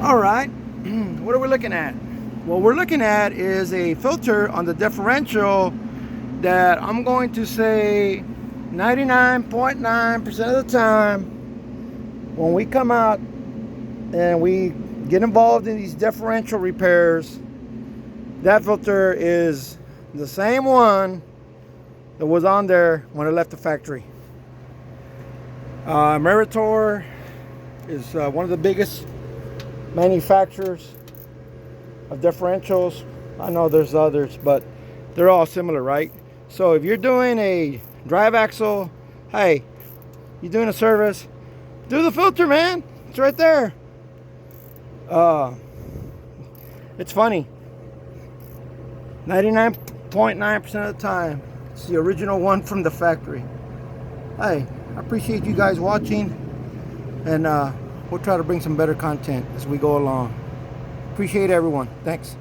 All right, what are we looking at? What we're looking at is a filter on the differential that I'm going to say 99.9% of the time when we come out and we get involved in these differential repairs, that filter is the same one that was on there when it left the factory. Meritor is one of the biggest manufacturers of differentials. I know there's others, but they're all similar, right? So if you're doing a drive axle, hey, you're doing a service, do the filter, man. It's right there. It's funny. 99.9% of the time, it's the original one from the factory. Hey, I appreciate you guys watching, and we'll try to bring some better content as we go along. Appreciate everyone. Thanks.